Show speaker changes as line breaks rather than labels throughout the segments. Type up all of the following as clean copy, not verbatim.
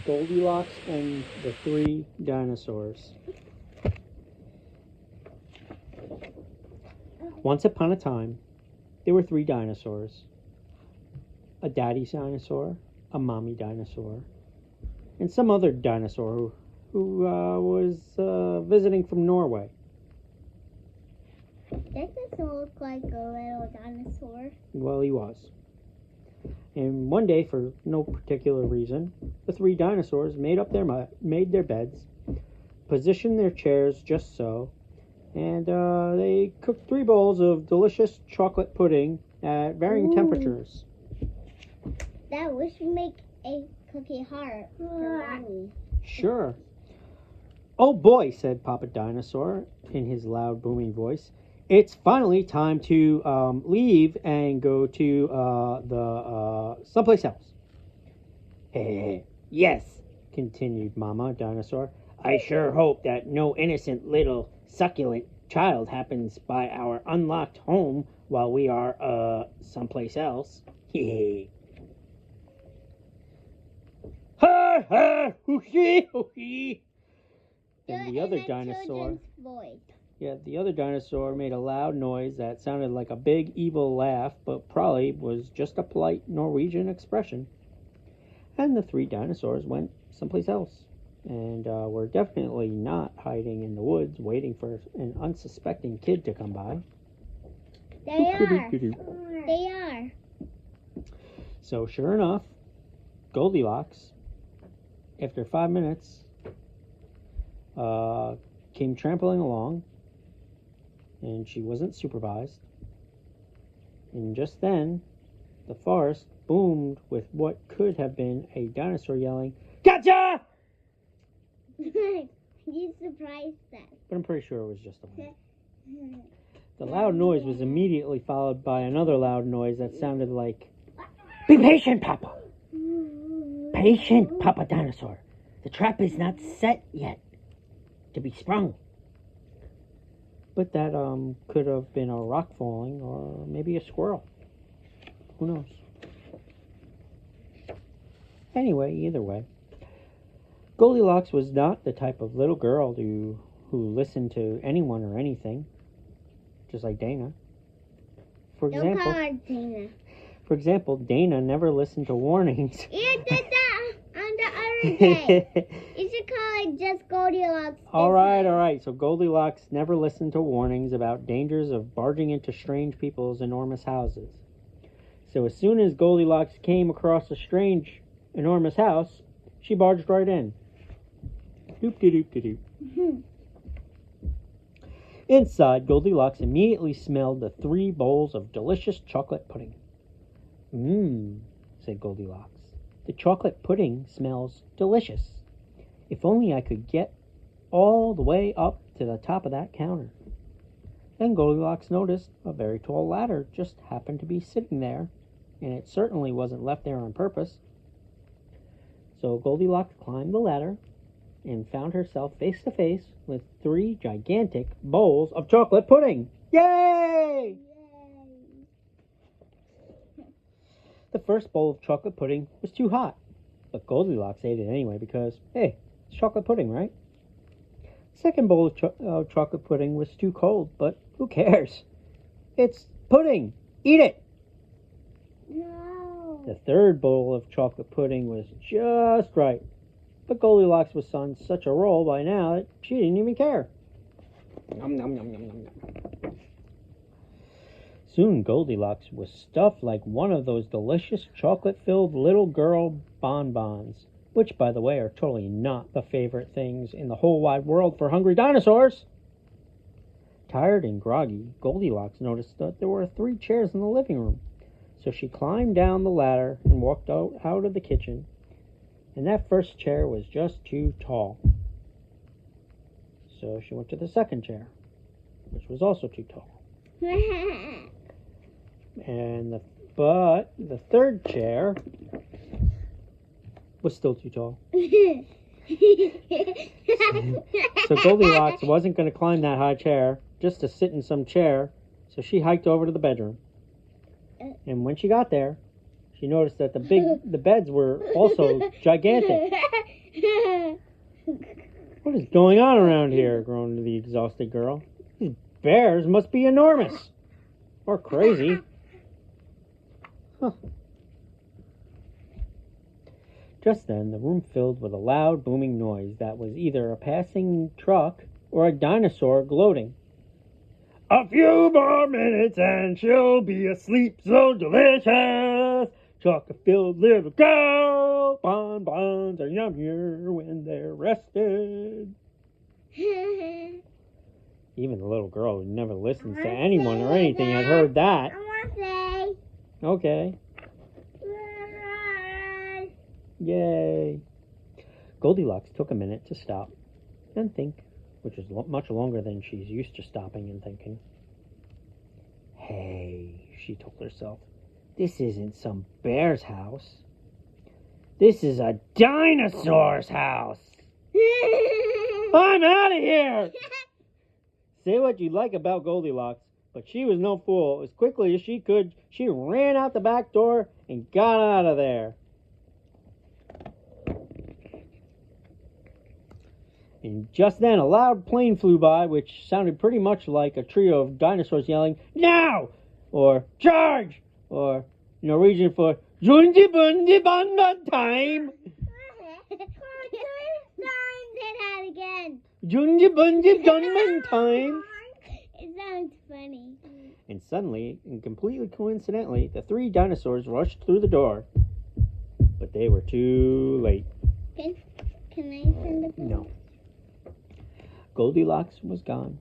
Goldilocks and the Three Dinosaurs. Once upon a time, there were three dinosaurs. A daddy dinosaur, a mommy dinosaur, and some other dinosaur who was visiting from Norway.
That doesn't look like a little dinosaur.
Well, he was. And one day, for no particular reason, the three dinosaurs made their beds, positioned their chairs just so, and they cooked 3 bowls of delicious chocolate pudding at varying temperatures.
That we should make a cookie heart for Mommy.
Sure. Oh boy, said Papa Dinosaur in his loud, booming voice. It's finally time to leave and go to the someplace else. Yes, continued Mama Dinosaur. I sure hope that no innocent little succulent child happens by our unlocked home while we are someplace else. Ha ha hoo hee hoo hee. And the other dinosaur. Yeah, the other dinosaur made a loud noise that sounded like a big evil laugh, but probably was just a polite Norwegian expression. And the three dinosaurs went someplace else, and were definitely not hiding in the woods waiting for an unsuspecting kid to come by.
They are.
So sure enough, Goldilocks, after 5 minutes, came trampling along, and she wasn't supervised. And just then, the forest boomed with what could have been a dinosaur yelling, "Gotcha!"
You surprised them.
But I'm pretty sure it was just a wind. The loud noise was immediately followed by another loud noise that sounded like, "Be patient, Papa! Patient, Papa Dinosaur! The trap is not set yet to be sprung." But that could have been a rock falling or maybe a squirrel. Who knows? Anyway, either way, Goldilocks was not the type of little girl who listened to anyone or anything, just like Dana. For
Don't call her Dana.
For example, Dana never listened to warnings.
You did that on the other day. You should call it just Goldilocks.
All right. So Goldilocks never listened to warnings about dangers of barging into strange people's enormous houses. So as soon as Goldilocks came across a strange, enormous house, she barged right in. Doop-de-doop-de-doop. Inside, Goldilocks immediately smelled the 3 bowls of delicious chocolate pudding. Said Goldilocks. The chocolate pudding smells delicious. If only I could get all the way up to the top of that counter. Then Goldilocks noticed a very tall ladder just happened to be sitting there, and it certainly wasn't left there on purpose. So Goldilocks climbed the ladder and found herself face to face with 3 gigantic bowls of chocolate pudding. Yay! The first bowl of chocolate pudding was too hot, but Goldilocks ate it anyway because, hey, it's chocolate pudding, right? The second bowl of chocolate pudding was too cold, but who cares? It's pudding! Eat it!
No.
The third bowl of chocolate pudding was just right, but Goldilocks was on such a roll by now that she didn't even care. Nom, nom, nom, nom, nom, nom. Soon Goldilocks was stuffed like one of those delicious chocolate-filled little girl bonbons, which, by the way, are totally not the favorite things in the whole wide world for hungry dinosaurs. Tired and groggy, Goldilocks noticed that there were 3 chairs in the living room, so she climbed down the ladder and walked out of the kitchen, and that first chair was just too tall. So she went to the second chair, which was also too tall. But the third chair was still too tall. So Goldilocks wasn't going to climb that high chair just to sit in some chair, so she hiked over to the bedroom. And when she got there, she noticed that the beds were also gigantic. What is going on around here? Groaned the exhausted girl. These bears must be enormous. Or crazy. Huh. Just then, the room filled with a loud, booming noise that was either a passing truck or a dinosaur gloating. A few more minutes and she'll be asleep, so delicious. Chocolate-filled little girl. Bonbons are yummier when they're rested. Even the little girl who never listens to anyone or anything had heard that.
I want to say.
Okay. Yay. Goldilocks took a minute to stop and think, which is much longer than she's used to stopping and thinking. Hey, she told herself, this isn't some bear's house. This is a dinosaur's house. I'm out of here. Say what you like about Goldilocks, but she was no fool. As quickly as she could, she ran out the back door and got out of there. And just then, a loud plane flew by, which sounded pretty much like a trio of dinosaurs yelling, "Now!" or "Charge!" or Norwegian for "Junji Bundi Banban time!"
Say that again.
Junji Bundi Banban time!
It sounds funny.
And suddenly, and completely coincidentally, the three dinosaurs rushed through the door. But they were too late.
Can I send the phone?
No. Goldilocks was gone,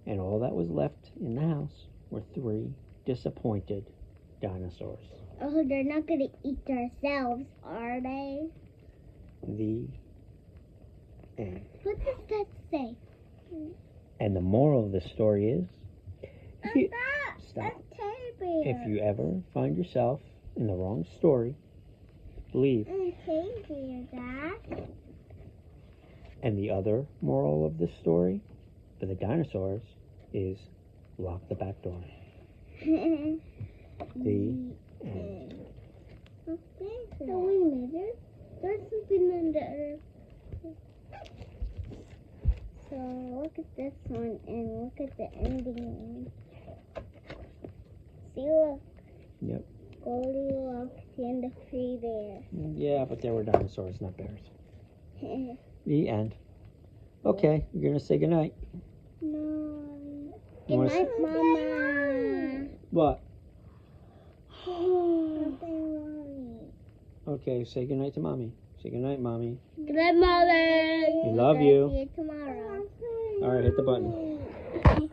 and all that was left in the house were three disappointed dinosaurs.
Oh, they're not going to eat themselves, are they?
The end.
What does that say?
And the moral of the story is,
Stop.
if you ever find yourself in the wrong story, leave. And the other moral of this story for the dinosaurs is lock the back door. The end.
Okay, so wait a minute. There's something under. So look at this one and look at the ending. See, look.
Yep.
Goldilocks and the three bears.
Yeah, but they were dinosaurs, not bears. The end. Okay, you're going to say goodnight.
No.
You wanna
Good night, Mama.
What?
Mommy.
Okay, say goodnight to Mommy. Say goodnight, Mommy.
Good night, Mother.
We love you.
See you tomorrow.
All right, hit the button.